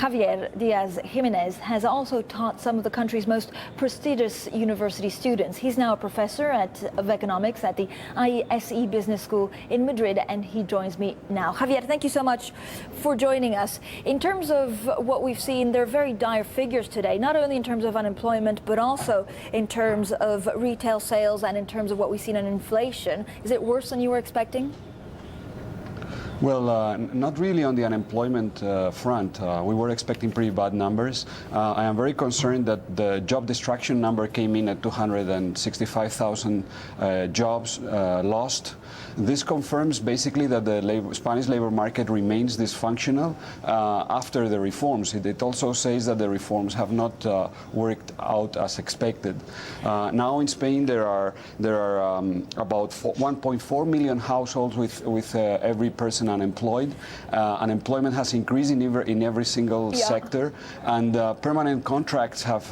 Javier Diaz-Gimenez has also taught some of the country's most prestigious university students. He's now a professor of economics at the IESE Business School in Madrid, and he joins me now. Javier, thank you so much for joining us. In terms of what we've seen, there are very dire figures today, not only in terms of unemployment, but also in terms of retail sales and in terms of what we've seen in inflation. Is it worse than you were expecting? Well, not really on the unemployment front. We were expecting pretty bad numbers. I am very concerned that the job destruction number came in at 265,000 jobs lost. This confirms basically that the Spanish labor market remains dysfunctional after the reforms. It also says that the reforms have not worked out as expected. Now in Spain there are about 1.4 million households with every person unemployed. Unemployment has increased in every single sector, and permanent contracts have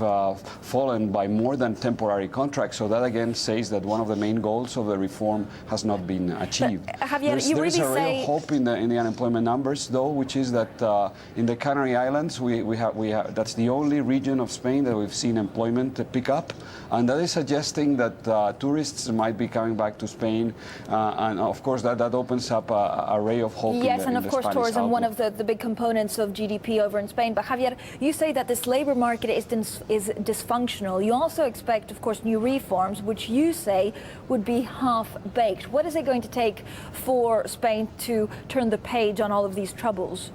fallen by more than temporary contracts. So that again says that one of the main goals of the reform has not been achieved. Javier, there's a real hope in the unemployment numbers, though, which is that in the Canary Islands we have that's the only region of Spain that we've seen employment pick up, and that is suggesting that tourists might be coming back to Spain, and of course that opens up a ray of hope. Yes, and of course Spanish tourism, outlook. one of the big components of GDP over in Spain. But Javier, you say that this labor market is dysfunctional. You also expect, of course, new reforms, which you say would be half-baked. What is it going to take for Spain to turn the page on all of these troubles?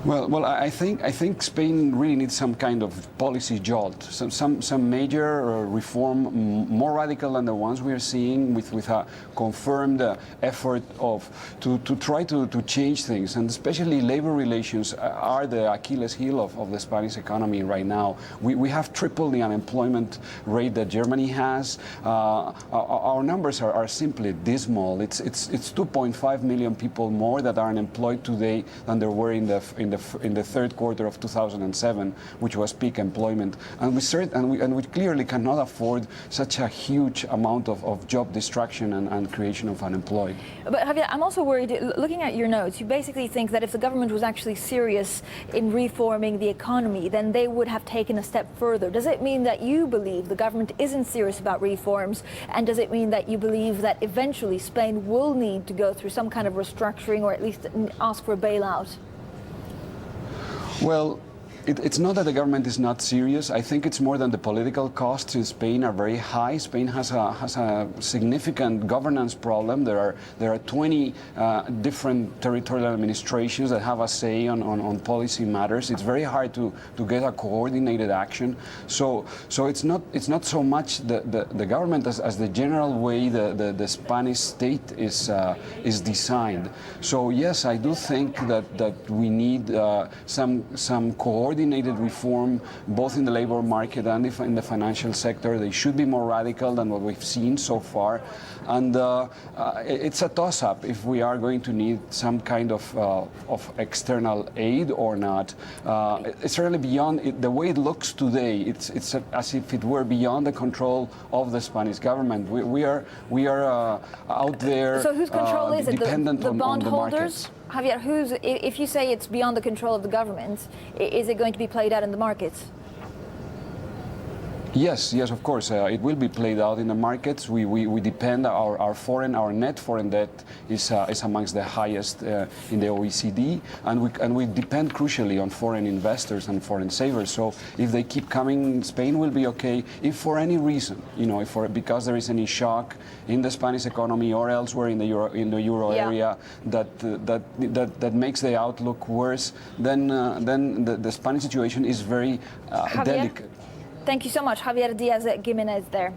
Well, I think Spain really needs some kind of policy jolt, some major reform, more radical than the ones we are seeing, with a confirmed effort to try to change things, and especially labor relations are the Achilles heel of the Spanish economy right now. We have tripled the unemployment rate that Germany has. Our numbers are simply dismal. It's 2.5 million people more that are unemployed today than there were in the third quarter of 2007, which was peak employment, and we clearly cannot afford such a huge amount of job destruction and creation of unemployed. But Javier, I'm also worried, looking at your notes, you basically think that if the government was actually serious in reforming the economy, then they would have taken a step further. Does it mean that you believe the government isn't serious about reforms, and does it mean that you believe that eventually Spain will need to go through some kind of restructuring, or at least ask for a bailout? Well, it's not that the government is not serious. I think it's more than the political costs in Spain are very high. Spain has a significant governance problem. There are 20 different territorial administrations that have a say on policy matters. It's very hard to get a coordinated action. So it's not so much the government as the general way the Spanish state is designed. So yes, I do think that we need some coordinated reform, both in the labor market and in the financial sector. They should be more radical than what we've seen so far. And it's a toss-up if we are going to need some kind of external aid or not. It's certainly beyond the way it looks today. It's as if it were beyond the control of the Spanish government. We are out there. So whose control is it? Dependent the on bondholders? markets. Javier, if you say it's beyond the control of the government, is it going to be played out in the markets? Yes, of course. It will be played out in the markets. We depend, our net foreign debt is amongst the highest in the OECD, and we depend crucially on foreign investors and foreign savers. So if they keep coming, Spain will be okay. If for any reason, because there is any shock in the Spanish economy or elsewhere in the euro area that makes the outlook worse, then the Spanish situation is very delicate. Thank you so much, Javier Diaz-Gimenez there.